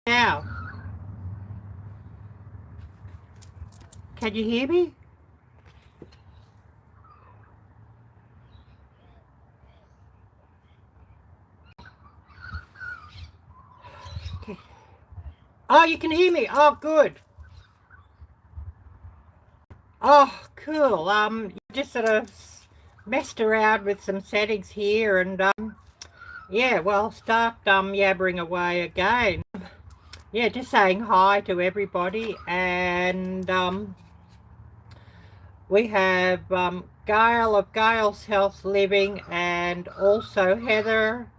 now? Can you hear me? Okay. Oh, you can hear me. Oh, good. Oh, cool. Just sort of messed around with some settings here, and yeah, well, start yabbering away again. Yeah, just saying hi to everybody, and we have Gail of Gail's Health Living, and also Heather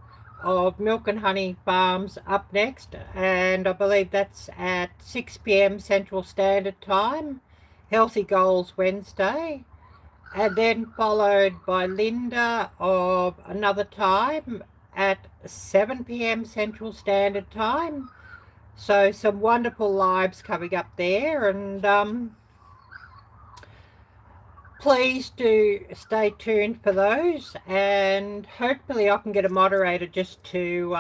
of Milk and Honey Farms up next, and I believe that's at 6 p.m. Central Standard Time, Healthy Goals Wednesday, and then followed by Linda of another time at 7 p.m. Central Standard Time. So some wonderful lives coming up there, and please do stay tuned for those, and hopefully I can get a moderator just to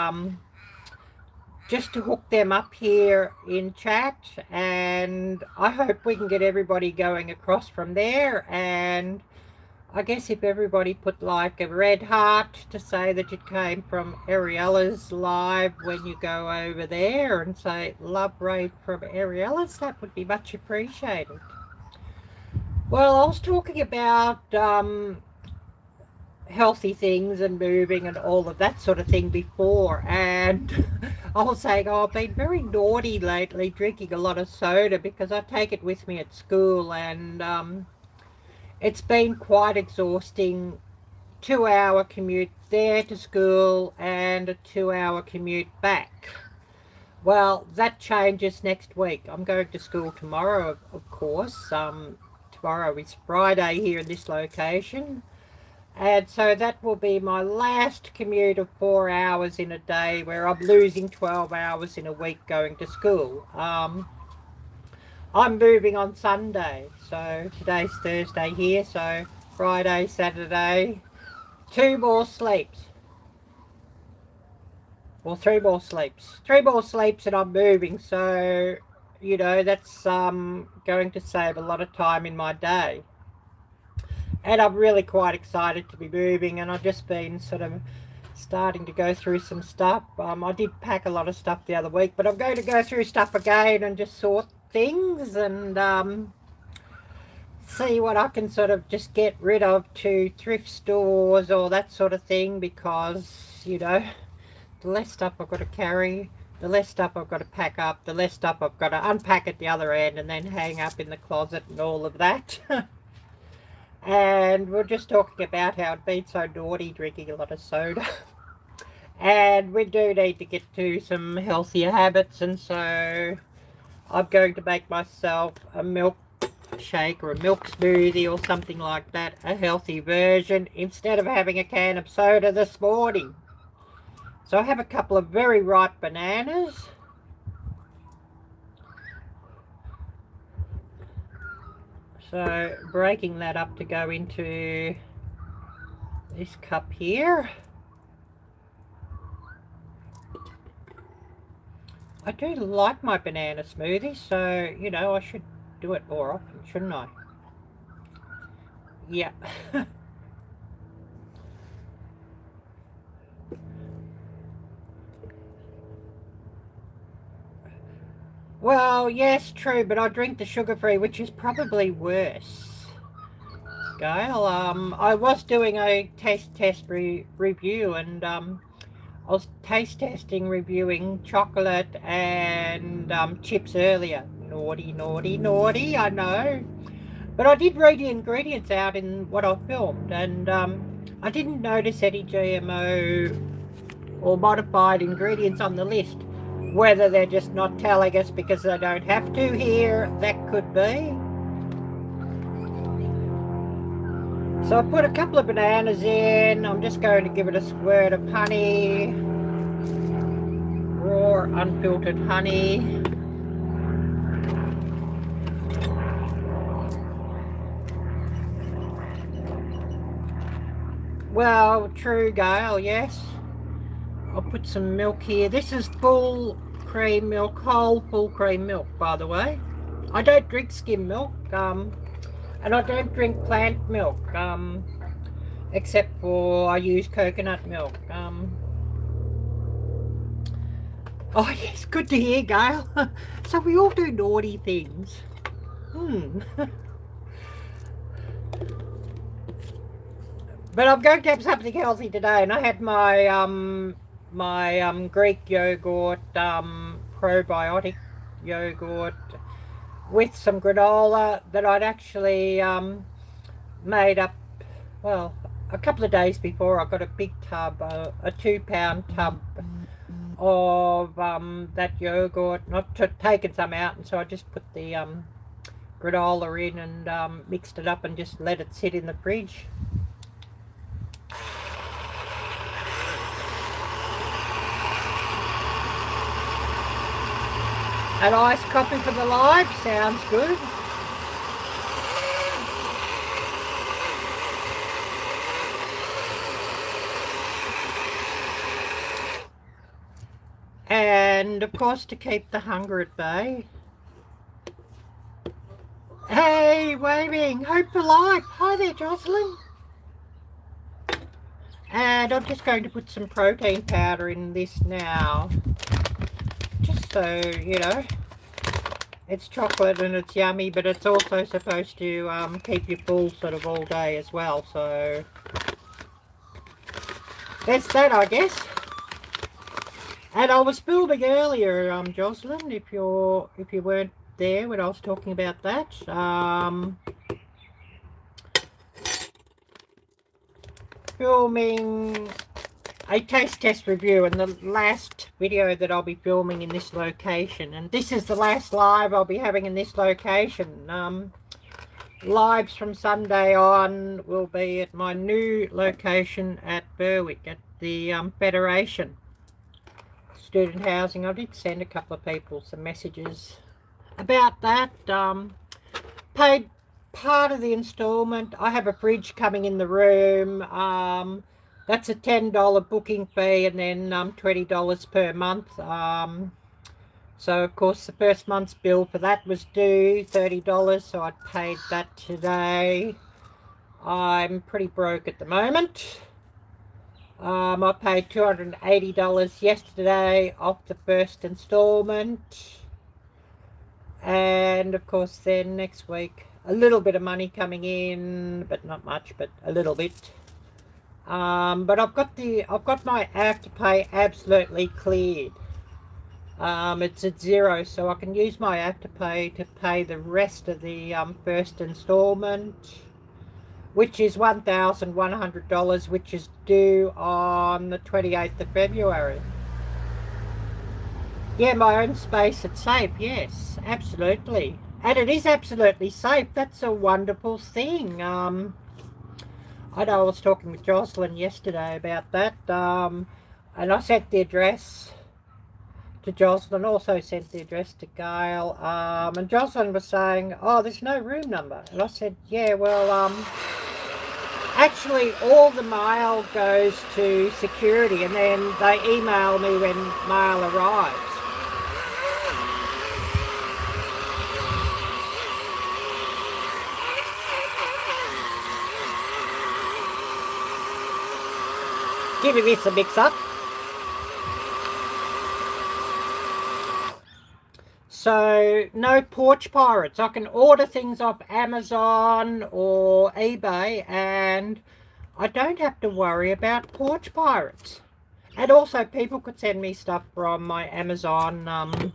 hook them up here in chat, and I hope we can get everybody going across from there. And I guess if everybody put like a red heart to say that it came from Ariella's live when you go over there, and say love raid from Ariella's, that would be much appreciated. Well, I was talking about healthy things and moving and all of that sort of thing before, and I was saying, oh, I've been very naughty lately, drinking a lot of soda because I take it with me at school, and it's been quite exhausting. 2-hour commute there to school and a 2-hour commute back. Well, that changes next week. I'm going to school tomorrow, of course. Tomorrow is Friday here in this location, and so that will be my last commute of 4 hours in a day, where I'm losing 12 hours in a week going to school. I'm moving on Sunday, so today's Thursday here, so Friday, Saturday, 2 more sleeps. Well, 3 more sleeps. 3 more sleeps and I'm moving, so you know, that's going to save a lot of time in my day. And I'm really quite excited to be moving, and I've just been sort of starting to go through some stuff. I did pack a lot of stuff the other week, but I'm going to go through stuff again and just sort things, and see what I can sort of just get rid of to thrift stores or that sort of thing, because, you know, the less stuff I've got to carry, the less stuff I've got to pack up, the less stuff I've got to unpack at the other end and then hang up in the closet and all of that. And we're just talking about how I'd been so naughty drinking a lot of soda. And we do need to get to some healthier habits, and so I'm going to make myself a milk shake or a milk smoothie or something like that, a healthy version, instead of having a can of soda this morning. So I have a couple of very ripe bananas. So breaking that up to go into this cup here. I do like my banana smoothie, so, you know, I should do it more often, shouldn't I? Yeah. Well, yes, true, but I drink the sugar-free, which is probably worse. Gail, I was doing a taste test review, and I was taste testing, reviewing chocolate and chips earlier. Naughty, naughty, naughty, I know. But I did read the ingredients out in what I filmed, and I didn't notice any GMO or modified ingredients on the list. Whether they're just not telling us because they don't have to here, that could be. So I put a couple of bananas in. I'm just going to give it a squirt of honey, raw unfiltered honey. Well, true, Gail, yes. I'll put some milk here. This is full cream milk, whole full cream milk, by the way. I don't drink skim milk, and I don't drink plant milk, except for I use coconut milk. Oh yes, good to hear, Gail. So we all do naughty things. But I'm going to have something healthy today, and I had my Greek yogurt, probiotic yogurt, with some granola that I'd actually made up, well, a couple of days before. I got a big tub, a 2-pound tub of that yogurt, and I've taken some out, and so I just put the granola in and mixed it up and just let it sit in the fridge. An iced coffee for the live sounds good. And of course, to keep the hunger at bay. Hey, waving, hope for life. Hi there, Jocelyn. And I'm just going to put some protein powder in this now, just so you know. It's chocolate and it's yummy, but it's also supposed to keep you full sort of all day as well. So that's that, I guess. And I was filming earlier, Jocelyn, if you weren't there when I was talking about that. Filming a taste test review, and the last video that I'll be filming in this location, and this is the last live I'll be having in this location. Lives from Sunday on will be at my new location at Berwick at the Federation Student Housing. I did send a couple of people some messages about that. Paid part of the installment. I have a fridge coming in the room. That's a $10 booking fee, and then $20 per month. So of course the first month's bill for that was due, $30, so I paid that today. I'm pretty broke at the moment. I paid $280 yesterday off the first installment. And of course then next week a little bit of money coming in, but not much, but a little bit. But I've got my Afterpay absolutely cleared. It's at zero, so I can use my Afterpay to pay the rest of the first installment, which is $1,100, which is due on the 28th of February. Yeah, my own space, it's safe, yes, absolutely. And it is absolutely safe. That's a wonderful thing. I know I was talking with Jocelyn yesterday about that, and I sent the address to Jocelyn, also sent the address to Gail, and Jocelyn was saying, oh, there's no room number. And I said, yeah, well, actually all the mail goes to security, and then they email me when mail arrives. Giving this a mix up. So no porch pirates. I can order things off Amazon or eBay, and I don't have to worry about porch pirates. And also people could send me stuff from my Amazon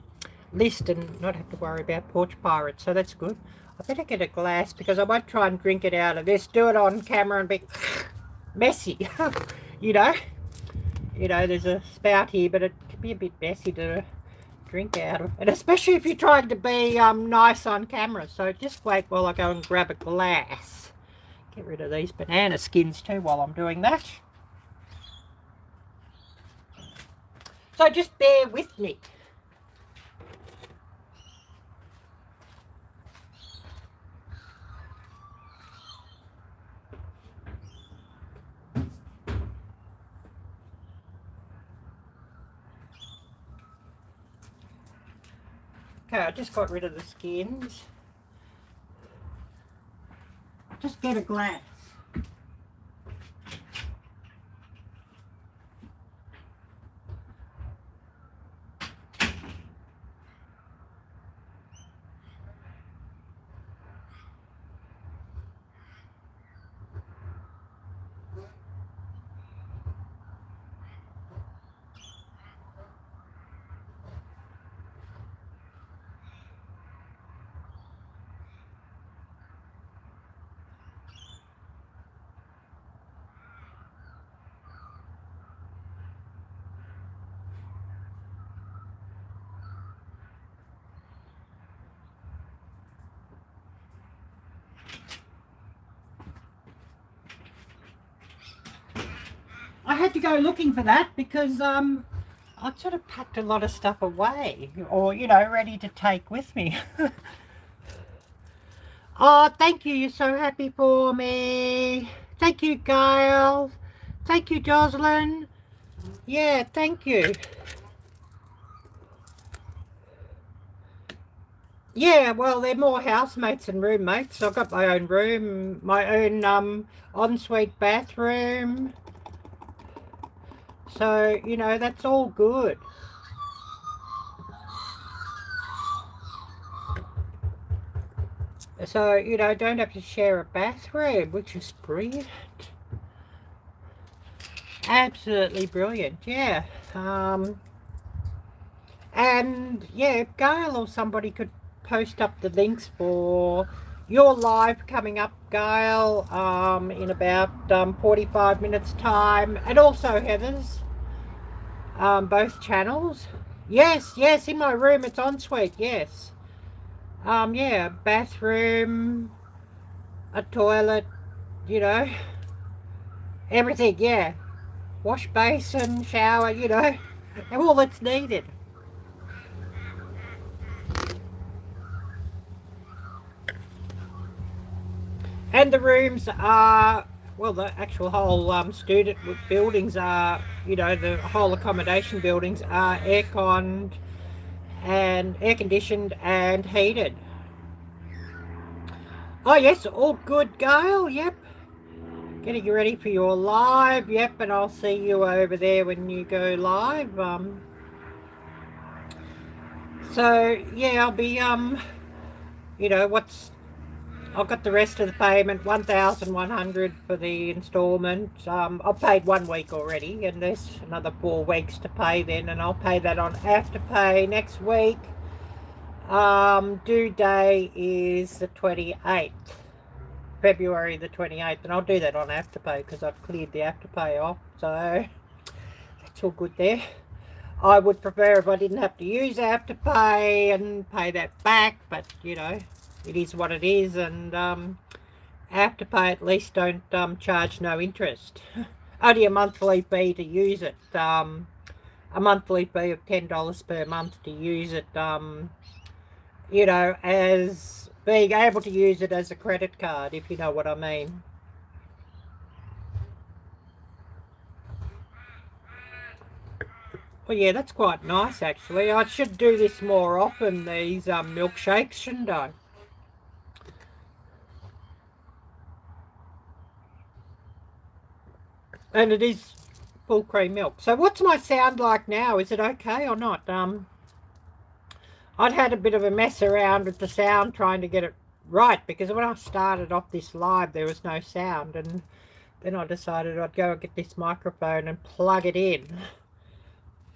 list and not have to worry about porch pirates. So that's good. I better get a glass because I might try and drink it out of this. Do it on camera and be messy. You know, there's a spout here, but it can be a bit messy to drink out of, and especially if you're trying to be nice on camera. So just wait while I go and grab a glass. Get rid of these banana skins too while I'm doing that. So just bear with me. Okay, I just got rid of the skins. Just get a glass. I had to go looking for that because I'd sort of packed a lot of stuff away, or, you know, ready to take with me. Oh, thank you. You're so happy for me. Thank you, Gail. Thank you, Jocelyn. Yeah, thank you. Yeah, well, they're more housemates than roommates. I've got my own room, my own ensuite bathroom. So, you know, that's all good. So, you know, don't have to share a bathroom, which is brilliant. Absolutely brilliant, yeah. And, yeah, Gail or somebody could post up the links for your live coming up, Gail, in about 45 minutes time. And also Heather's, both channels. Yes, yes, in my room, it's ensuite, yes. Yeah, bathroom, a toilet, you know, everything, yeah. Wash basin, shower, you know, all that's needed. And the rooms are, well, the actual whole student buildings are, you know, the whole accommodation buildings are air-conned and air-conditioned and heated. Oh, yes, all good, Gail, yep. Getting you ready for your live, yep, and I'll see you over there when you go live. So, yeah, I'll be, you know, I've got the rest of the payment, 1,100 for the instalment. I've paid 1 week already, and there's another 4 weeks to pay then, and I'll pay that on Afterpay next week. Due day is the 28th, February the 28th, and I'll do that on Afterpay because I've cleared the Afterpay off, so that's all good there. I would prefer if I didn't have to use Afterpay and pay that back, but, you know, it is what it is, and Afterpay at least don't charge no interest. Only a monthly fee to use it. A monthly fee of $10 per month to use it, you know, as being able to use it as a credit card, if you know what I mean. Well, yeah, that's quite nice, actually. I should do this more often, these milkshakes, shouldn't I? And it is full cream milk. So what's my sound like now? Is it okay or not? I'd had a bit of a mess around with the sound trying to get it right, because when I started off this live there was no sound, and then I decided I'd go and get this microphone and plug it in,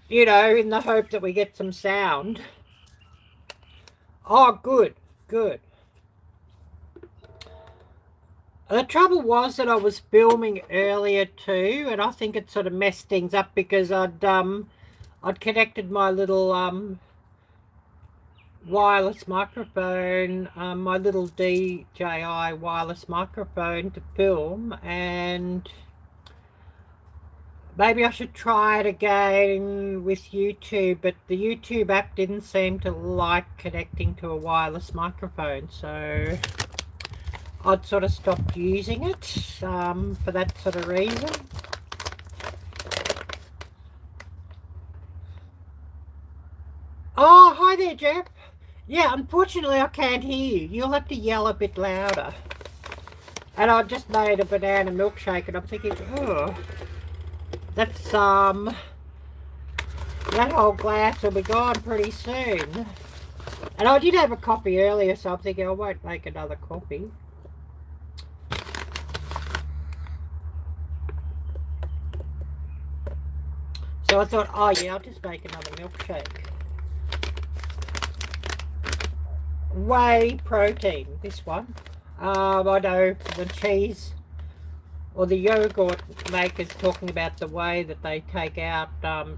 you know, in the hope that we get some sound. Oh, good, good. The trouble was that I was filming earlier too, and I think it sort of messed things up because I'd connected my little wireless microphone, my little DJI wireless microphone to film, and maybe I should try it again with YouTube, but the YouTube app didn't seem to like connecting to a wireless microphone, so I'd sort of stopped using it for that sort of reason. Oh, hi there, Jeff. Yeah, unfortunately I can't hear you. You'll have to yell a bit louder. And I just made a banana milkshake and I'm thinking, oh, that's, that whole glass will be gone pretty soon. And I did have a coffee earlier, so I'm thinking I won't make another coffee. So I thought, oh yeah, I'll just make another milkshake. Whey protein, this one. I know the cheese or the yogurt makers talking about the whey that they take out,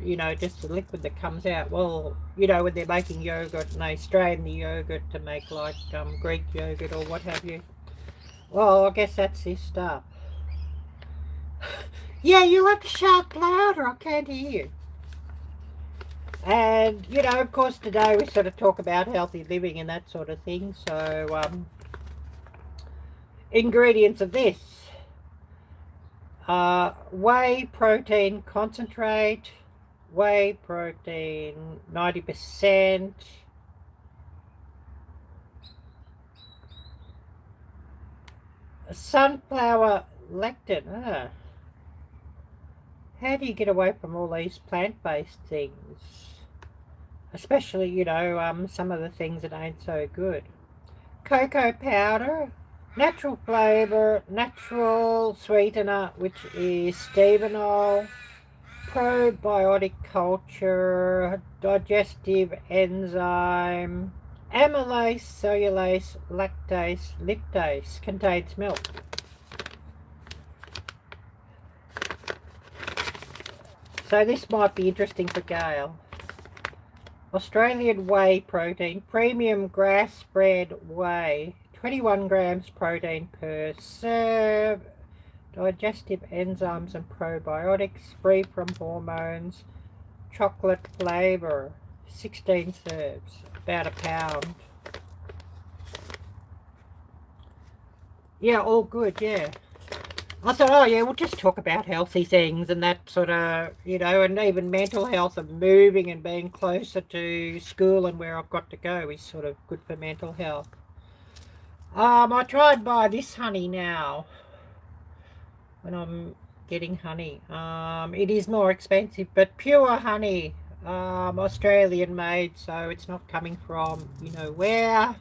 you know, just the liquid that comes out. Well, you know, when they're making yogurt and they strain the yogurt to make like Greek yogurt or what have you. Well, I guess that's this stuff. Yeah, you'll have to shout louder, I can't hear you. And, you know, of course today we sort of talk about healthy living and that sort of thing. So, ingredients of this. Whey protein concentrate, whey protein 90%, sunflower lectin. How do you get away from all these plant-based things? Especially, you know, some of the things that ain't so good. Cocoa powder, natural flavour, natural sweetener, which is stevenol, probiotic culture, digestive enzyme, amylase, cellulase, lactase, liptase, contains milk. So this might be interesting for Gail. Australian whey protein, premium grass-fed whey, 21 grams protein per serve, digestive enzymes and probiotics, free from hormones, chocolate flavour, 16 serves, about a pound. Yeah, all good, yeah. I thought, oh yeah, we'll just talk about healthy things and that sort of, you know, and even mental health and moving and being closer to school and where I've got to go is sort of good for mental health. I try and buy this honey now when I'm getting honey. It is more expensive, but pure honey, Australian made, so it's not coming from, you know, where.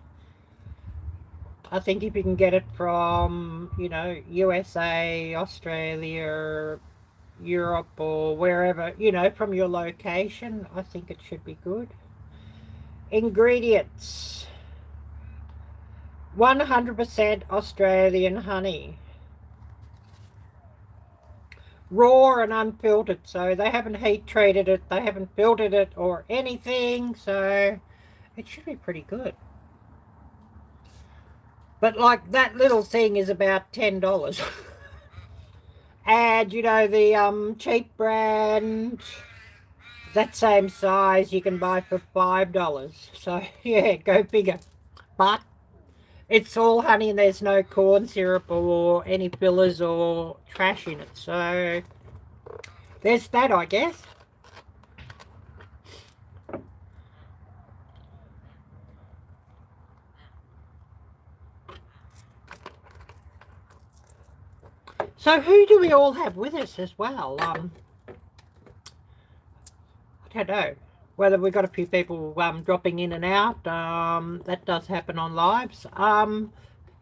I think if you can get it from, you know, USA, Australia, Europe or wherever, you know, from your location, I think it should be good. Ingredients. 100% Australian honey. Raw and unfiltered, so they haven't heat treated it, they haven't filtered it or anything, so it should be pretty good. But like that little thing is about $10. And you know the cheap brand, that same size you can buy for $5. So yeah, go figure. But it's all honey and there's no corn syrup or any fillers or trash in it. So there's that, I guess. So who do we all have with us as well? I don't know whether we've got a few people dropping in and out. That does happen on lives.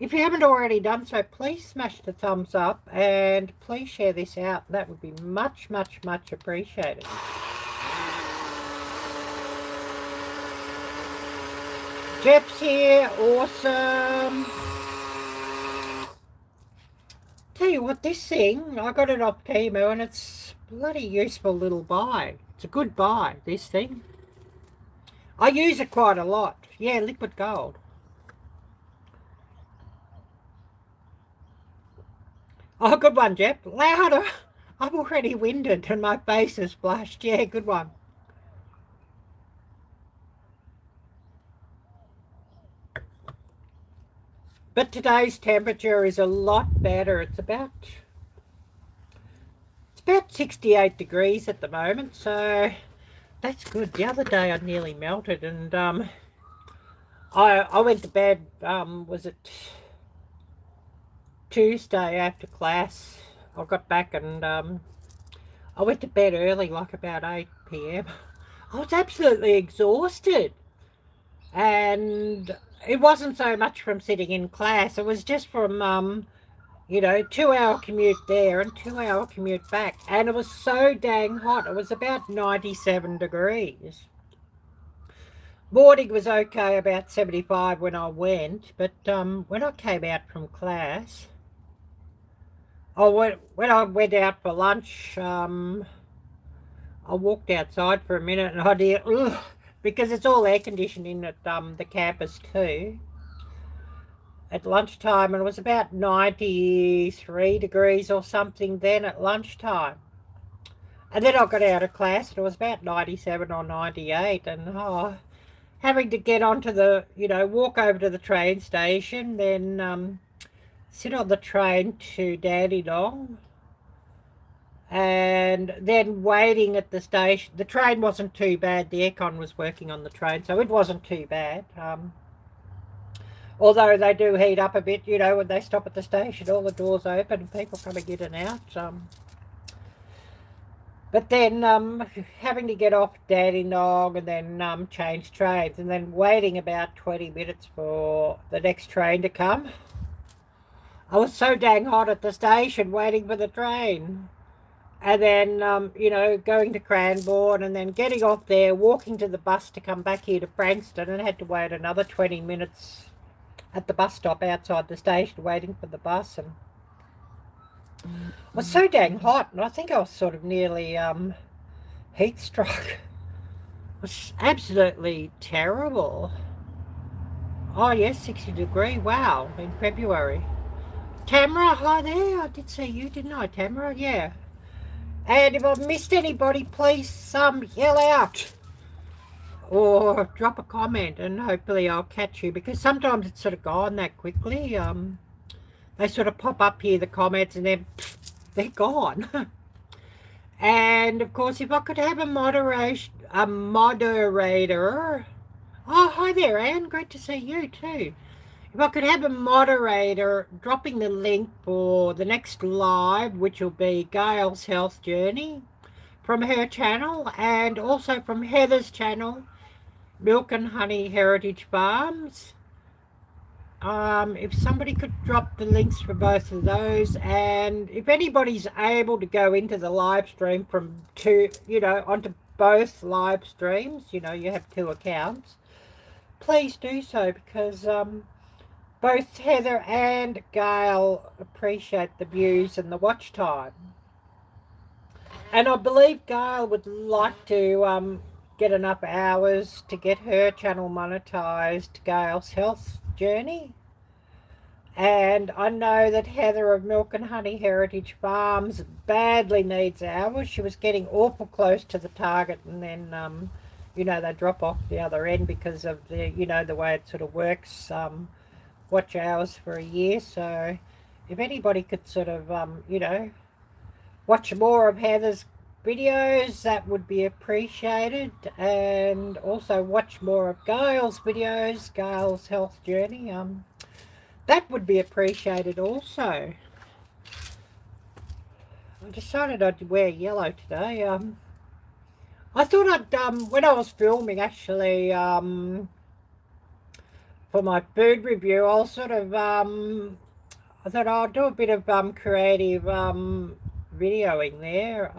If you haven't already done so, please smash the thumbs up and please share this out. That would be much, much, much appreciated. Jeff's here, awesome. Tell you what, this thing, I got it off Temu and it's a bloody useful little buy. It's a good buy, this thing. I use it quite a lot. Yeah, liquid gold. Oh, good one, Jeff. Louder. I'm already winded and my face is flushed. Yeah, good one. But today's temperature is a lot better. It's about 68 degrees at the moment, so that's good. The other day I nearly melted and I went to bed, was it Tuesday after class? I got back and I went to bed early, like about 8 p.m. I was absolutely exhausted. And it wasn't so much from sitting in class, it was just from, 2-hour commute there and 2-hour commute back. And it was so dang hot. It was about 97 degrees. Morning was okay, about 75 when I went, but when I came out from class, when I went out for lunch, I walked outside for a minute and I did, ugh, because it's all air conditioning at the campus too. At lunchtime, and it was about 93 degrees or something then at lunchtime. And then I got out of class and it was about 97 or 98, and having to get onto the, walk over to the train station, then sit on the train to Dandenong, and then waiting at the station. The train wasn't too bad. The aircon was working on the train, so it wasn't too bad. Although they do heat up a bit, when they stop at the station, all the doors open and people coming in and out. But then having to get off Dandenong and then change trains, and then waiting about 20 minutes for the next train to come. I was so dang hot at the station waiting for the train. And then, going to Cranbourne and then getting off there, walking to the bus to come back here to Frankston, and had to wait another 20 minutes at the bus stop outside the station waiting for the bus. And it was so dang hot, and I think I was sort of nearly heat struck. It was absolutely terrible. Oh yes, 60 degree, wow, in February. Tamara, hi there, I did see you, didn't I, Tamara? Yeah. And if I've missed anybody, please yell out or drop a comment, and hopefully I'll catch you, because sometimes it's sort of gone that quickly. They sort of pop up here, the comments, and then they're gone. And of course, if I could have a moderator. Oh, hi there, Anne. Great to see you too. If I could have a moderator dropping the link for the next live, which will be Gail's health journey from her channel, and also from Heather's channel, Milk and Honey Heritage Farms. If somebody could drop the links for both of those, and if anybody's able to go into the live stream from onto both live streams, you have two accounts, please do so, because both Heather and Gail appreciate the views and the watch time. And I believe Gail would like to get enough hours to get her channel monetized, Gail's health journey. And I know that Heather of Milk and Honey Heritage Farms badly needs hours. She was getting awful close to the target, and then they drop off the other end because of the the way it sort of works, watch hours for a year. So if anybody could sort of watch more of Heather's videos, that would be appreciated, and also watch more of Gail's videos, Gail's health journey, that would be appreciated also. I decided I'd wear yellow today. I thought I'd when I was filming, actually, for my food review, I'll sort of I thought I'll do a bit of creative videoing there.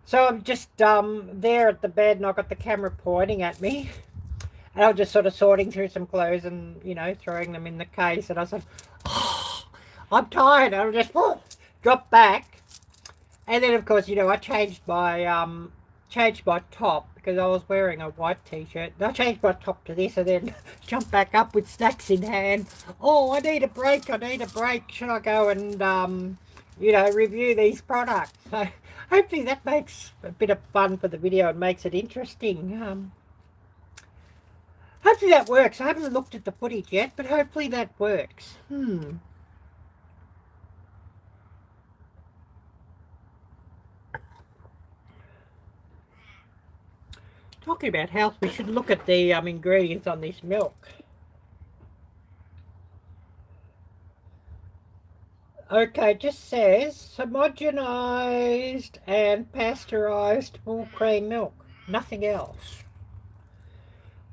So I'm just there at the bed, and I've got the camera pointing at me, and I was just sort of sorting through some clothes and throwing them in the case, and I was like, oh, I'm tired. I'll just drop back, and then of course I changed my top, because I was wearing a white t-shirt. I changed my top to this, and then jumped back up with snacks in hand. Oh, I need a break. Should I go and review these products? So hopefully that makes a bit of fun for the video and makes it interesting. Hopefully that works. I haven't looked at the footage yet, but hopefully that works. talking about health, we should look at the ingredients on this milk. Okay, it just says homogenized and pasteurized full cream milk. Nothing else.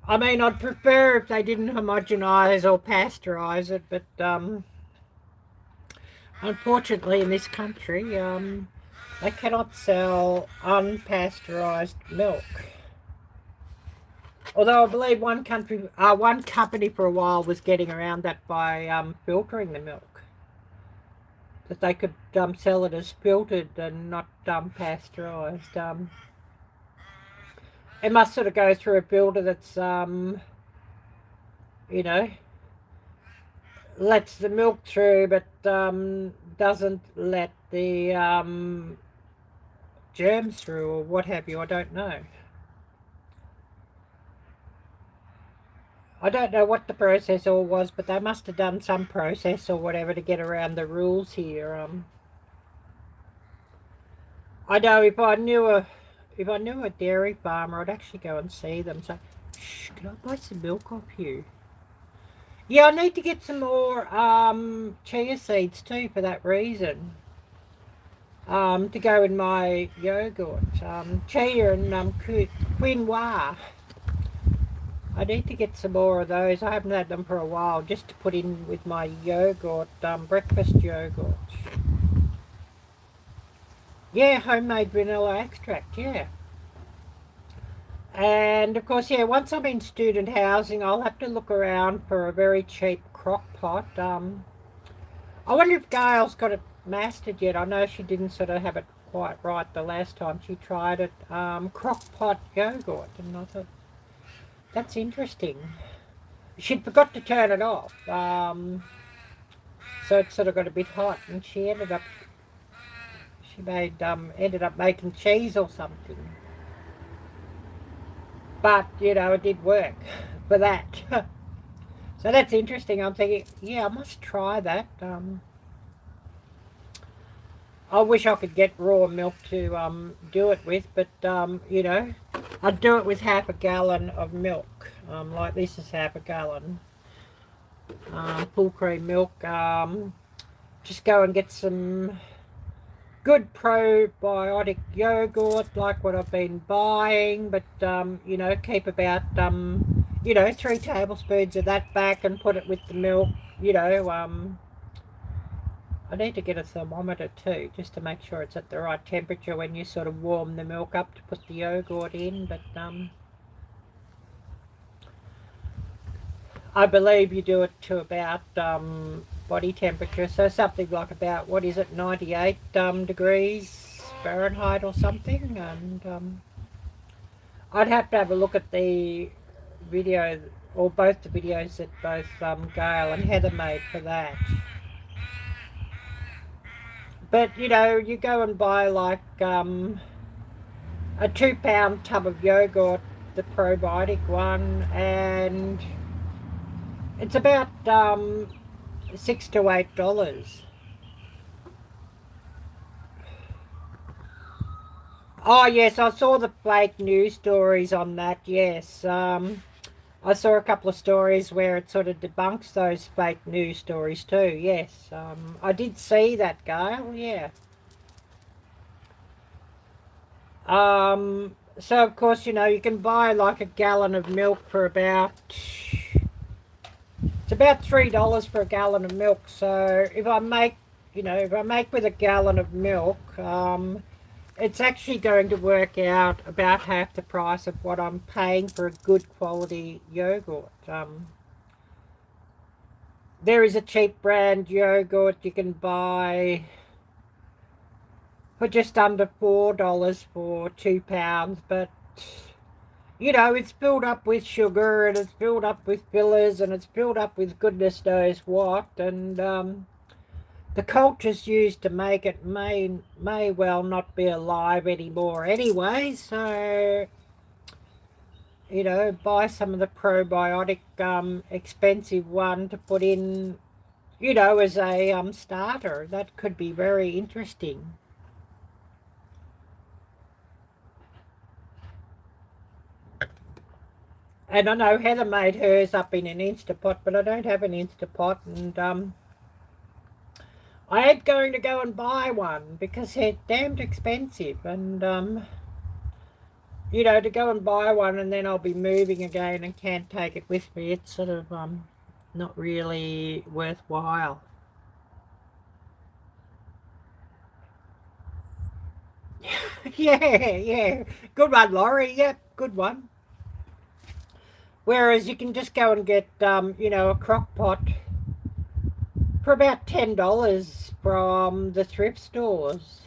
I mean, I'd prefer if they didn't homogenize or pasteurize it, but unfortunately in this country, they cannot sell unpasteurized milk. Although I believe one company for a while was getting around that by filtering the milk. That they could sell it as filtered and not pasteurized. It must sort of go through a filter that's, you know, lets the milk through, but doesn't let the germs through or what have you. I don't know. I don't know what the process all was, but they must have done some process or whatever to get around the rules here. I know if I knew a dairy farmer, I'd actually go and see them. So, shh, can I buy some milk off you? Yeah, I need to get some more chia seeds too for that reason. To go in my yogurt. Chia and quinoa. I need to get some more of those. I haven't had them for a while, just to put in with my yogurt, breakfast yogurt. Yeah, homemade vanilla extract, yeah. And of course, yeah, once I'm in student housing, I'll have to look around for a very cheap crock pot. I wonder if Gail's got it mastered yet. I know she didn't sort of have it quite right the last time she tried it. Crock pot yogurt, and I thought, that's interesting. She'd forgot to turn it off, so it sort of got a bit hot, and she ended up making cheese or something. But you know, it did work for that. So that's interesting. I'm thinking, yeah, I must try that. I wish I could get raw milk to do it with, but you know, I'd do it with half a gallon of milk. Like this is half a gallon. Full cream milk. Just go and get some good probiotic yogurt like what I've been buying, but you know, keep about you know, 3 tablespoons of that back and put it with the milk. You know, I need to get a thermometer too, just to make sure it's at the right temperature when you sort of warm the milk up to put the yogurt in. But I believe you do it to about body temperature, so something like about, what is it, 98 degrees Fahrenheit or something. And I'd have to have a look at the video, or both the videos that both Gail and Heather made for that. But you know, you go and buy like a 2-pound tub of yogurt, the probiotic one, and it's about $6 to $8. Oh yes, I saw the fake news stories on that. Yes, I saw a couple of stories where it sort of debunks those fake news stories too. Yes, I did see that, Gail. Yeah. So of course, you know, you can buy like a gallon of milk for about, it's about $3 for a gallon of milk. So if I make, you know, if I make with a gallon of milk, it's actually going to work out about half the price of what I'm paying for a good quality yogurt. There is a cheap brand yogurt you can buy for just under $4 for 2 pounds, but you know, it's filled up with sugar and it's filled up with fillers and it's filled up with goodness knows what, and the cultures used to make it may well not be alive anymore anyway. So you know, buy some of the probiotic expensive one to put in, you know, as a starter. That could be very interesting. And I know Heather made hers up in an Instapot, but I don't have an Instapot, and I ain't going to go and buy one because they're damned expensive, and you know, to go and buy one and then I'll be moving again and can't take it with me, it's sort of not really worthwhile. Yeah, good one, Laurie. Yep, good one. Whereas you can just go and get, you know, a crock pot for about $10 from the thrift stores.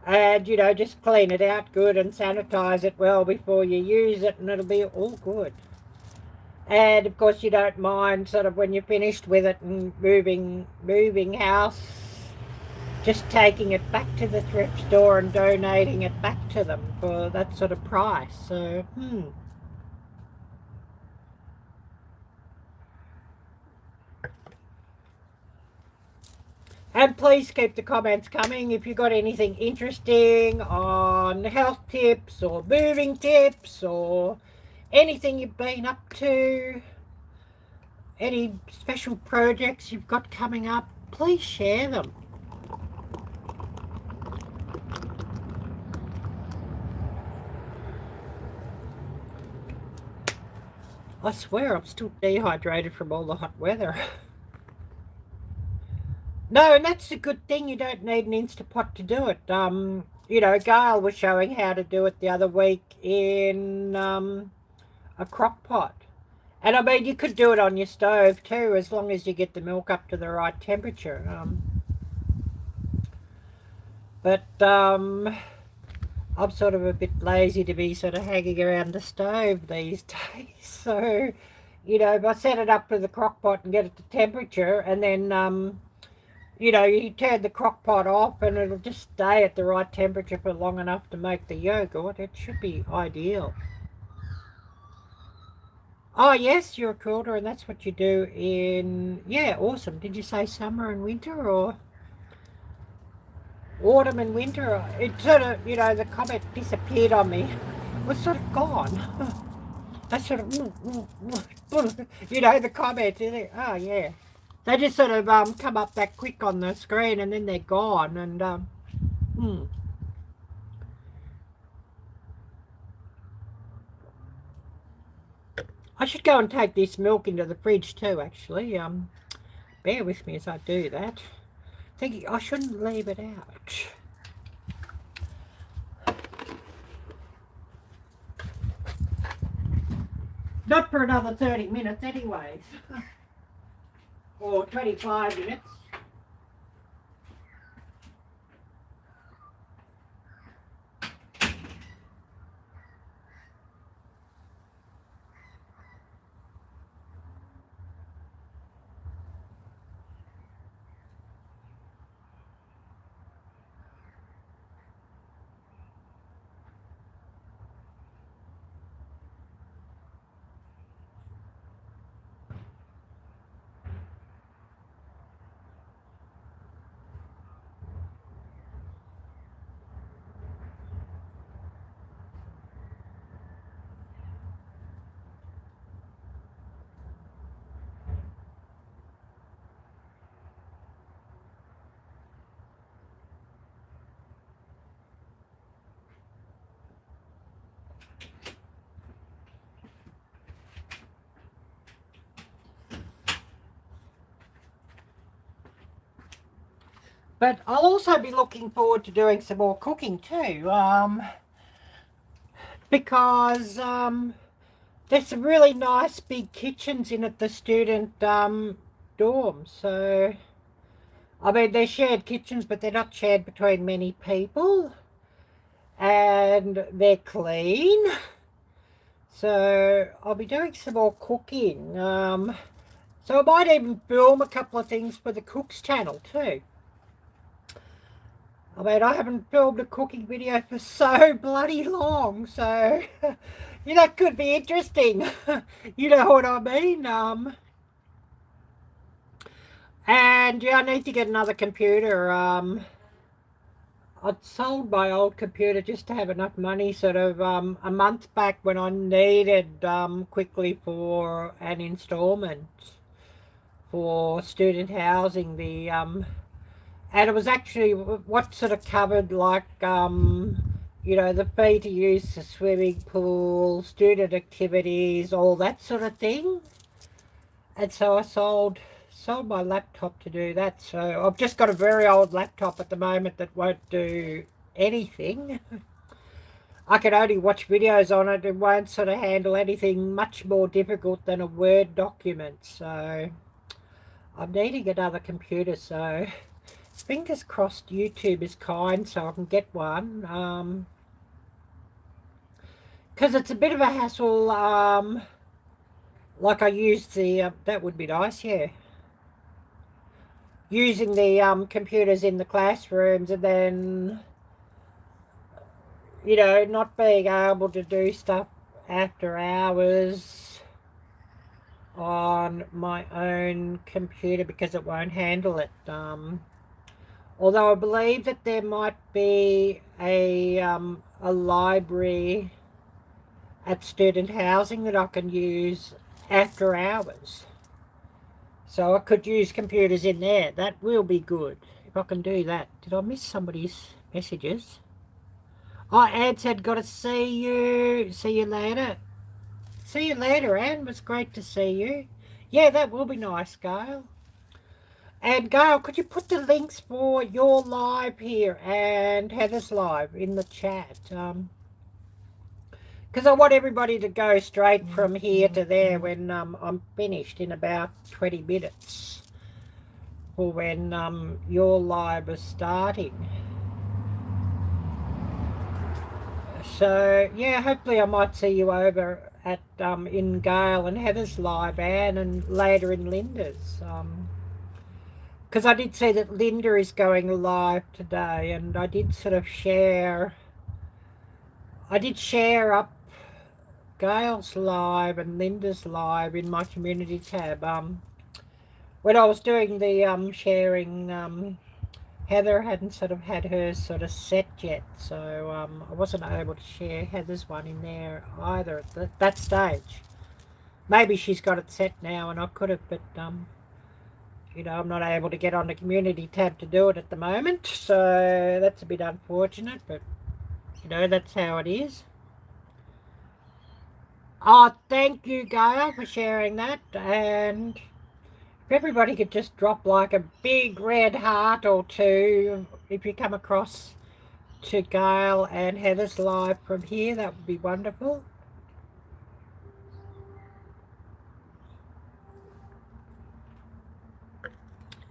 And, you know, just clean it out good and sanitize it well before you use it, and it'll be all good. And of course you don't mind sort of when you're finished with it and moving house, just taking it back to the thrift store and donating it back to them for that sort of price. So, And please keep the comments coming if you've got anything interesting on health tips or moving tips or anything you've been up to, any special projects you've got coming up, please share them. I swear I'm still dehydrated from all the hot weather. No, and that's a good thing. You don't need an Instapot to do it. You know, Gail was showing how to do it the other week in a crock pot. And I mean, you could do it on your stove too, as long as you get the milk up to the right temperature. But I'm sort of a bit lazy to be sort of hanging around the stove these days. So, you know, if I set it up to the crock pot and get it to temperature, and then you know, you turn the crock pot off and it'll just stay at the right temperature for long enough to make the yogurt. It should be ideal. Oh, yes, you're a quilter, and that's what you do in... Yeah, awesome. Did you say summer and winter, or autumn and winter? It sort of, you know, the comment disappeared on me. It was sort of gone. I sort of... You know, the comment. Oh, yeah. They just sort of come up that quick on the screen, and then they're gone, and... I should go and take this milk into the fridge too, actually. Bear with me as I do that. Thinking I shouldn't leave it out. Not for another 30 minutes anyways. Or 25 minutes. But I'll also be looking forward to doing some more cooking too, because there's some really nice big kitchens in at the student dorm. So, I mean, they're shared kitchens, but they're not shared between many people, and they're clean. So I'll be doing some more cooking. So I might even film a couple of things for the Cooks channel too. I mean, I haven't filmed a cooking video for so bloody long, so yeah, that could be interesting. You know what I mean? And yeah, I need to get another computer. I'd sold my old computer just to have enough money sort of a month back when I needed quickly for an installment for student housing. And it was actually what sort of covered like you know, the fee to use the swimming pool, student activities, all that sort of thing. And so I sold my laptop to do that. So I've just got a very old laptop at the moment that won't do anything. I can only watch videos on it and won't sort of handle anything much more difficult than a Word document. So I'm needing another computer. So fingers crossed YouTube is kind so I can get one. Because it's a bit of a hassle. Like I used the, that would be nice, yeah. Using the computers in the classrooms and then, you know, not being able to do stuff after hours on my own computer because it won't handle it. Although I believe that there might be a library at student housing that I can use after hours. So I could use computers in there. That will be good if I can do that. Did I miss somebody's messages? Oh, Anne said, got to see you. See you later. See you later, Anne. It was great to see you. Yeah, that will be nice, Gail. And Gail, could you put the links for your live here and Heather's live in the chat? Because I want everybody to go straight from here to there when I'm finished in about 20 minutes for when your live is starting. So, yeah, hopefully I might see you over at in Gail and Heather's live, Anne, and later in Linda's. Because I did see that Linda is going live today, and I did sort of share... I did share up Gail's live and Linda's live in my community tab. When I was doing the sharing, Heather hadn't sort of had hers sort of set yet, so I wasn't able to share Heather's one in there either at that stage. Maybe she's got it set now and I could have, but you know, I'm not able to get on the community tab to do it at the moment, so that's a bit unfortunate, but you know, that's how it is. Oh, thank you, Gail, for sharing that. And if everybody could just drop like a big red heart or two if you come across to Gail and Heather's live from here, that would be wonderful.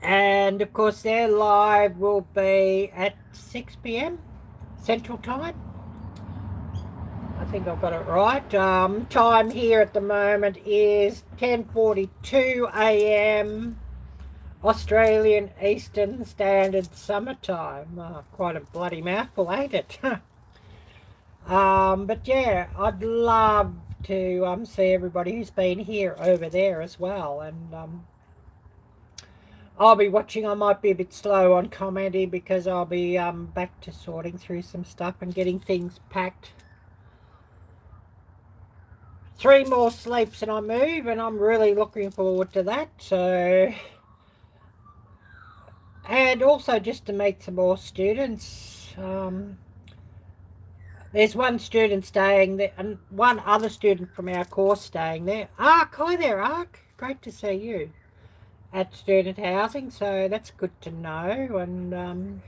And of course their live will be at 6 p.m. Central Time. I think I've got it right. Time here at the moment is 10:42 a.m. Australian Eastern Standard Summertime. Quite a bloody mouthful, ain't it? But yeah, I'd love to see everybody who's been here over there as well. And I'll be watching. I might be a bit slow on commenting because I'll be back to sorting through some stuff and getting things packed. 3 more sleeps and I move, and I'm really looking forward to that. So, and also just to meet some more students. There's one student staying there and one other student from our course staying there. Ark, hi there, Ark. Great to see you at student housing, so that's good to know. And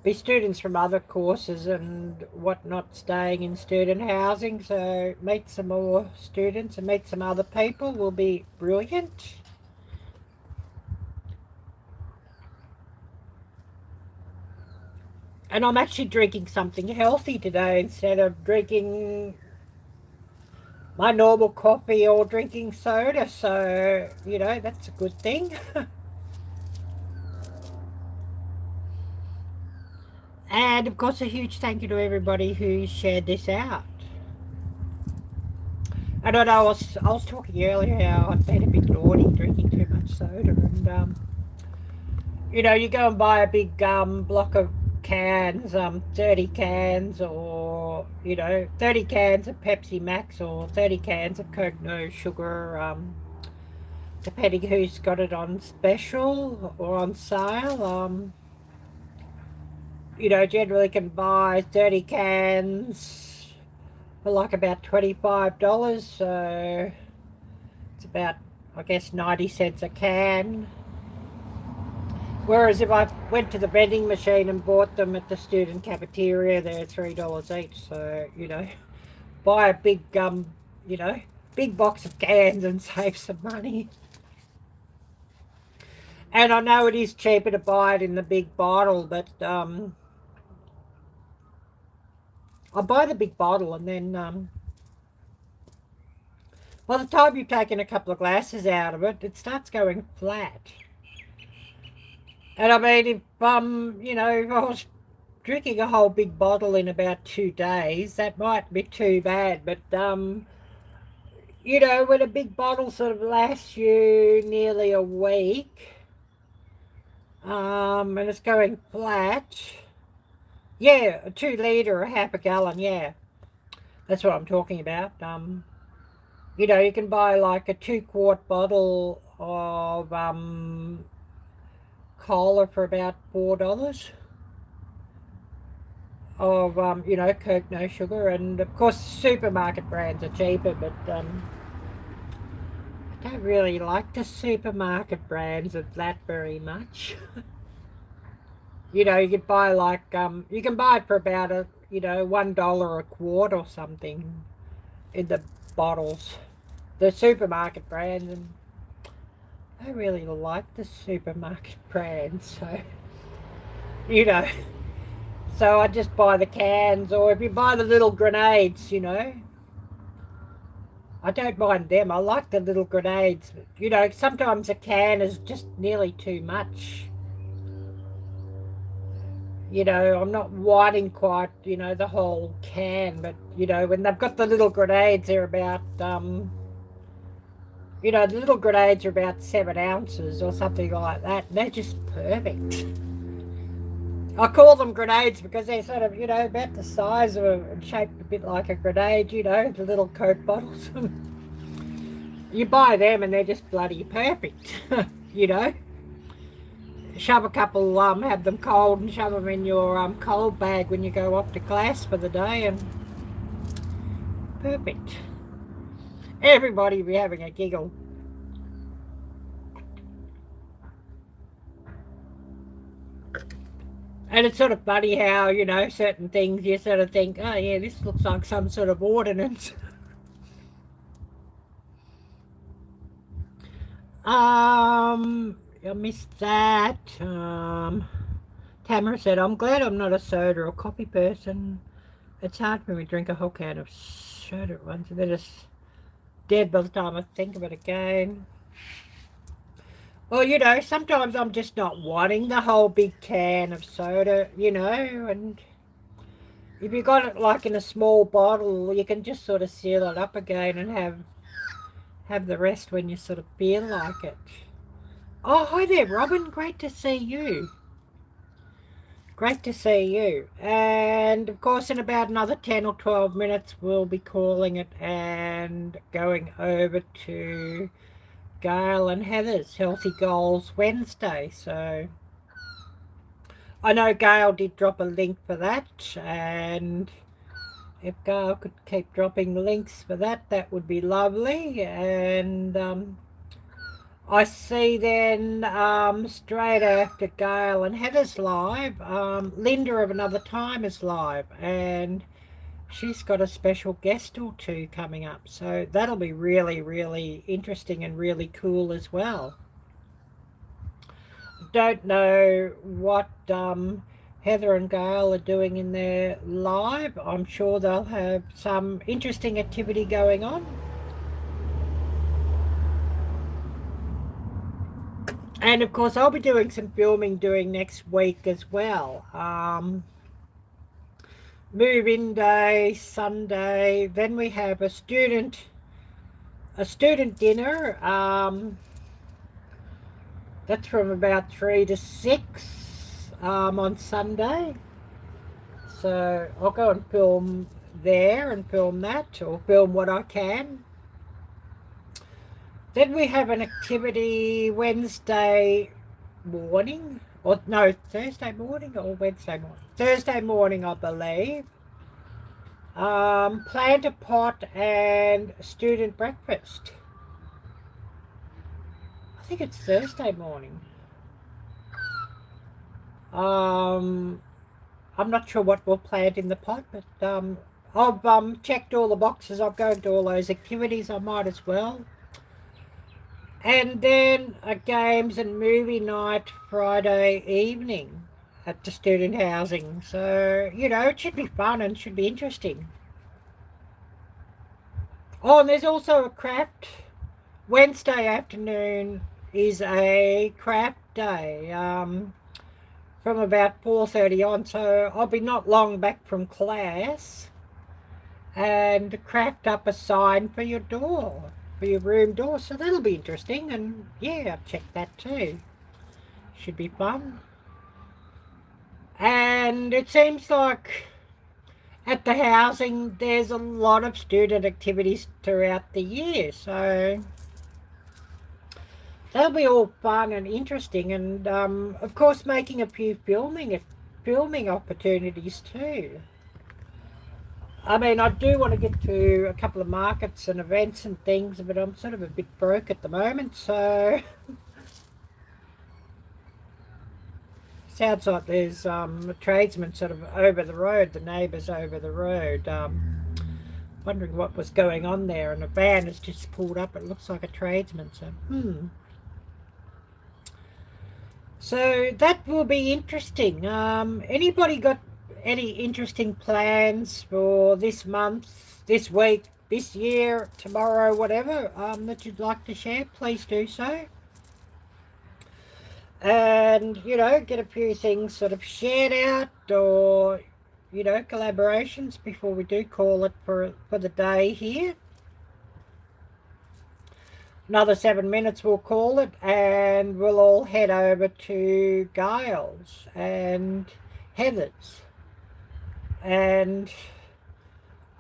be students from other courses and whatnot staying in student housing, so meet some more students and meet some other people will be brilliant. And I'm actually drinking something healthy today instead of drinking my normal coffee or drinking soda, so you know, that's a good thing. And of course a huge thank you to everybody who shared this out. I don't know, I was talking earlier how I've been a bit naughty drinking too much soda, and you know, you go and buy a big block of cans, 30 cans, or, you know, 30 cans of Pepsi Max or 30 cans of Coke No Sugar, depending who's got it on special or on sale. You know, generally can buy 30 cans for like about $25, so it's about, I guess, 90 cents a can. Whereas if I went to the vending machine and bought them at the student cafeteria, they're $3 each. So, you know, buy a big, you know, big box of cans and save some money. And I know it is cheaper to buy it in the big bottle, but I buy the big bottle and then by the time you've taken a couple of glasses out of it, it starts going flat. And I mean, if you know, if I was drinking a whole big bottle in about 2 days, that might be too bad. But you know, when a big bottle sort of lasts you nearly a week, and it's going flat, yeah, a 2 litre or half a gallon, yeah, that's what I'm talking about. You know, you can buy like a 2-quart bottle of cola for about $4 of you know, Coke No Sugar, and of course supermarket brands are cheaper, but I don't really like the supermarket brands of that very much. You know, you could buy like you can buy it for about a, you know, $1 a quart or something in the bottles, the supermarket brands, and I don't really like the supermarket brands, so you know, so I just buy the cans, or if you buy the little grenades, you know, I don't mind them. I like the little grenades. You know, sometimes a can is just nearly too much. You know, I'm not wanting quite, you know, the whole can, but, you know, when they've got the little grenades, they're about, you know, the little grenades are about 7 ounces or something like that, and they're just perfect. I call them grenades because they're sort of, you know, about the size of and shaped a bit like a grenade, you know, the little Coke bottles. You buy them and they're just bloody perfect, you know. Shove a couple, have them cold and shove them in your cold bag when you go off to class for the day, and perfect. Everybody will be having a giggle. And it's sort of funny how, you know, certain things you sort of think, oh yeah, this looks like some sort of ordinance. I missed that. Tamara said, I'm glad I'm not a soda or coffee person. It's hard for me to drink a whole can of soda at once, and they're just dead by the time I think of it again. Well, you know, sometimes I'm just not wanting the whole big can of soda, you know, and if you got it like in a small bottle, you can just sort of seal it up again and have the rest when you sort of feel like it. Oh, hi there, Robin. Great to see you. Great to see you. And, of course, in about another 10 or 12 minutes, we'll be calling it and going over to Gail and Heather's Healthy Goals Wednesday. So, I know Gail did drop a link for that, and if Gail could keep dropping links for that, that would be lovely. And I see then straight after Gail and Heather's live, Linda of Another Time is live, and she's got a special guest or two coming up, so that'll be really, really interesting and really cool as well. Don't know what Heather and Gail are doing in their live. I'm sure they'll have some interesting activity going on. And of course, I'll be doing some filming during next week as well. Move-in day, Sunday. Then we have a student dinner. That's from about 3 to 6 on Sunday. So I'll go and film there and film that, or film what I can. Then we have an activity Wednesday morning, or no, Thursday morning or Wednesday morning? Thursday morning, I believe. Plant a pot and student breakfast. I think it's Thursday morning. I'm not sure what we'll plant in the pot, but I've checked all the boxes. I'm going to all those activities. I might as well. And then a games and movie night Friday evening at the student housing. So, you know, it should be fun and should be interesting. Oh, and there's also a craft. Wednesday afternoon is a craft day from about 4:30 on. So I'll be not long back from class and craft up a sign for your door, for your room door. So that'll be interesting. And yeah, I've checked that too. Should be fun. And it seems like at the housing there's a lot of student activities throughout the year, so that'll be all fun and interesting, and of course making a few filming opportunities too. I mean, I do want to get to a couple of markets and events and things, but I'm sort of a bit broke at the moment, so sounds like there's a tradesman sort of over the road, the neighbours over the road, wondering what was going on there, and a van has just pulled up. It looks like a tradesman, so So that will be interesting. Anybody got any interesting plans for this month, this week, this year, tomorrow, whatever, that you'd like to share? Please do so. And, you know, get a few things sort of shared out, or, you know, collaborations before we do call it for the day here. Another 7 minutes we'll call it, and we'll all head over to Gail's and Heather's. And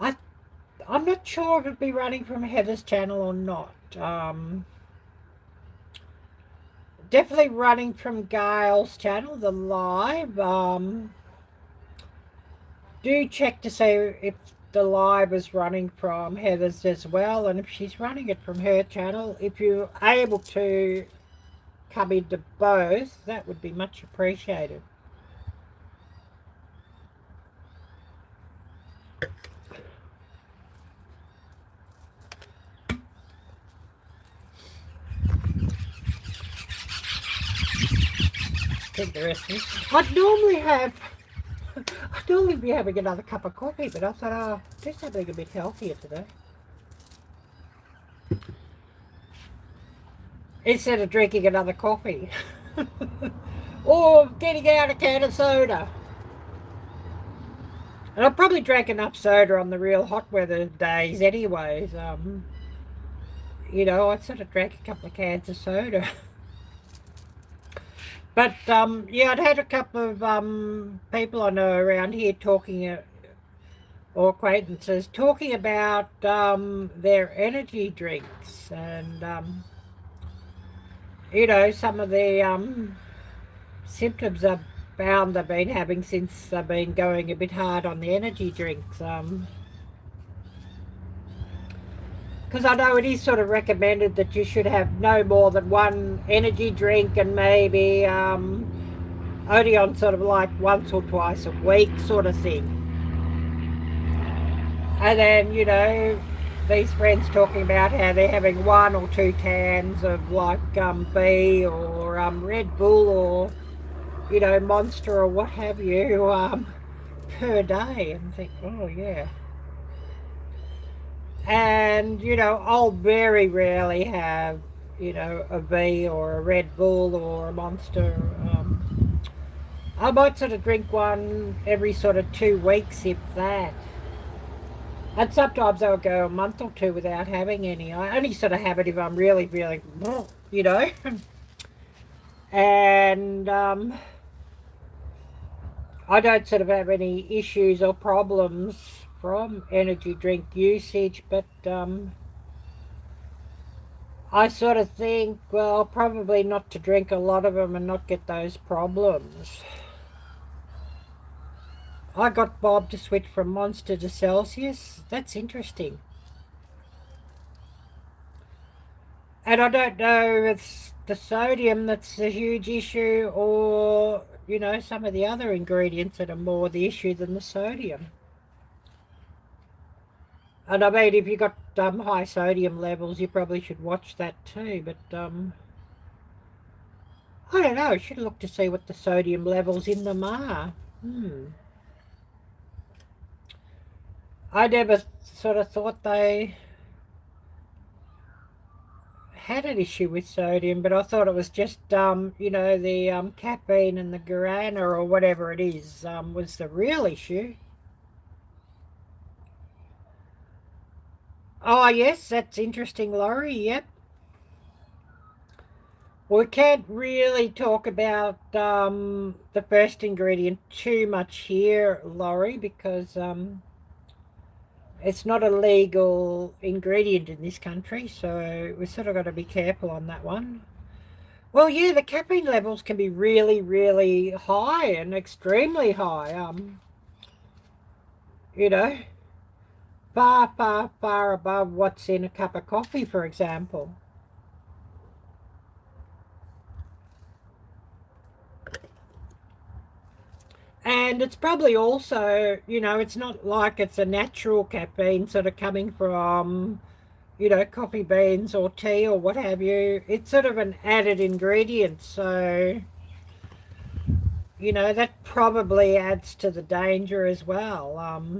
I'm not sure if it'll be running from Heather's channel or not. Definitely running from Gail's channel, the live. Do check to see if the live is running from Heather's as well, and if she's running it from her channel, if you're able to come into both, that would be much appreciated. Take the rest of it. I'd normally be having another cup of coffee, but I thought, oh, do something a bit healthier today. Instead of drinking another coffee. Or getting out a can of soda. And I probably drank enough soda on the real hot weather days anyways. You know, I sort of drank a couple of cans of soda. But, yeah, I'd had a couple of people I know around here talking, or acquaintances, talking about their energy drinks and, you know, some of the symptoms I've found they've been having since they've been going a bit hard on the energy drinks. Because I know it is sort of recommended that you should have no more than one energy drink, and maybe only on sort of like once or twice a week sort of thing. And then, you know, these friends talking about how they're having 1 or 2 cans of like B or Red Bull, or, you know, Monster or what have you per day, and think, oh yeah. And, you know, I'll very rarely have, you know, a V or a Red Bull or a Monster. I might sort of drink one every sort of 2 weeks, if that. And sometimes I'll go a month or 2 without having any. I only sort of have it if I'm really, really, you know. And I don't sort of have any issues or problems from energy drink usage, but I sort of think, well, probably not to drink a lot of them and not get those problems. I got Bob to switch from Monster to Celsius. That's interesting. And I don't know if it's the sodium that's a huge issue or, you know, some of the other ingredients that are more the issue than the sodium. And I mean, if you've got high sodium levels, you probably should watch that too. But I don't know. I should look to see what the sodium levels in them are. I never sort of thought they had an issue with sodium, but I thought it was just, you know, the caffeine and the guarana or whatever it is was the real issue. Oh, yes, that's interesting, Laurie. Yep. We can't really talk about the first ingredient too much here, Laurie, because it's not a legal ingredient in this country, so we've sort of got to be careful on that one. Well, yeah, the caffeine levels can be really, really high and extremely high. You know, far, far, far above what's in a cup of coffee, for example. And it's probably also, you know, it's not like it's a natural caffeine sort of coming from, you know, coffee beans or tea or what have you. It's sort of an added ingredient. So, you know, that probably adds to the danger as well.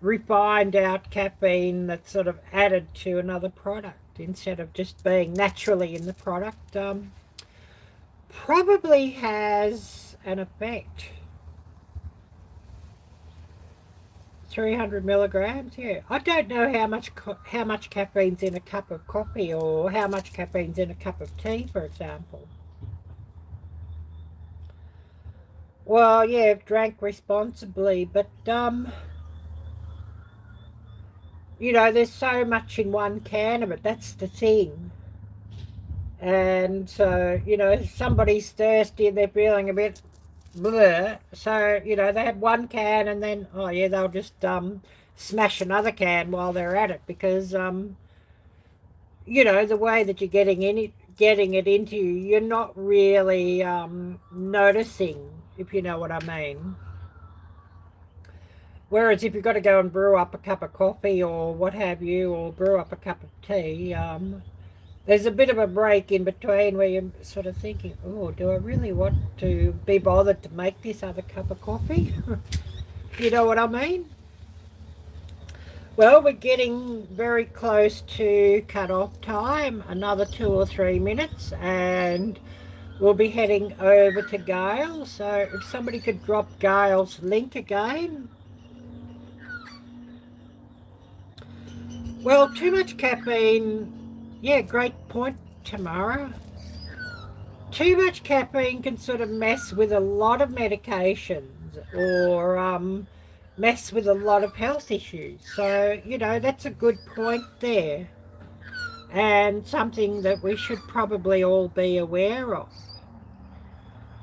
Refined out caffeine that's sort of added to another product instead of just being naturally in the product probably has an effect. 300 milligrams, yeah. I don't know how much caffeine's in a cup of coffee or how much caffeine's in a cup of tea, for example. Well, yeah, drank responsibly, but you know, there's so much in one can of it. That's the thing. And so, you know, somebody's thirsty and they're feeling a bit bleh. So, you know, they have one can and then, oh yeah, they'll just smash another can while they're at it because you know, the way that you're getting it into you, you're not really noticing, if you know what I mean. Whereas if you've got to go and brew up a cup of coffee or what have you, or brew up a cup of tea, there's a bit of a break in between where you're sort of thinking, oh, do I really want to be bothered to make this other cup of coffee? You know what I mean? Well, we're getting very close to cut-off time, another 2 or 3 minutes, and we'll be heading over to Gail. So if somebody could drop Gail's link again. Well, too much caffeine, yeah, great point, Tamara. Too much caffeine can sort of mess with a lot of medications or mess with a lot of health issues. So, you know, that's a good point there and something that we should probably all be aware of.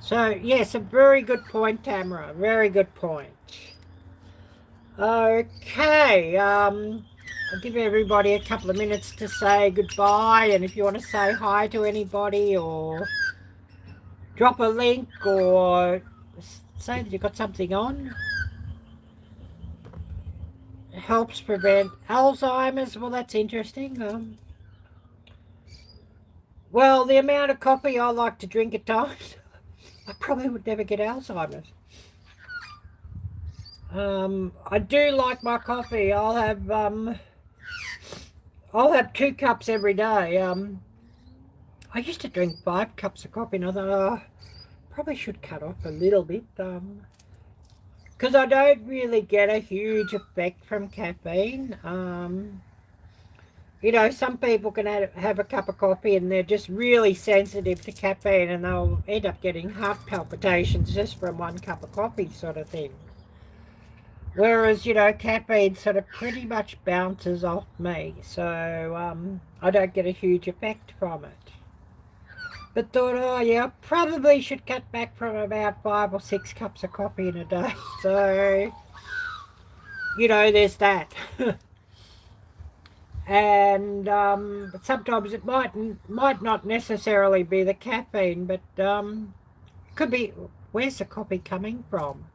So, yes, a very good point, Tamara. Very good point. Okay, I'll give everybody a couple of minutes to say goodbye, and if you want to say hi to anybody or drop a link or say that you've got something on. It helps prevent Alzheimer's. Well, that's interesting. Well, the amount of coffee I like to drink at times, I probably would never get Alzheimer's. I do like my coffee. I'll have 2 cups every day. I used to drink 5 cups of coffee, and I thought, oh, probably should cut off a little bit. Because I don't really get a huge effect from caffeine. You know, some people can have a cup of coffee and they're just really sensitive to caffeine and they'll end up getting heart palpitations just from one cup of coffee sort of thing. Whereas, you know, caffeine sort of pretty much bounces off me. So I don't get a huge effect from it. But thought, oh yeah, I probably should cut back from about 5 or 6 cups of coffee in a day. So, you know, there's that. And but sometimes it might not necessarily be the caffeine, but could be, where's the coffee coming from?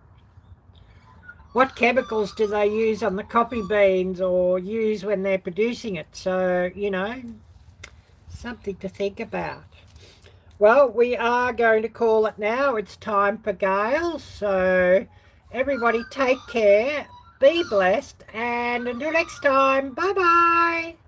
What chemicals do they use on the coffee beans or use when they're producing it? So, you know, something to think about. Well, we are going to call it now. It's time for Gail. So everybody take care, be blessed, and until next time, bye-bye.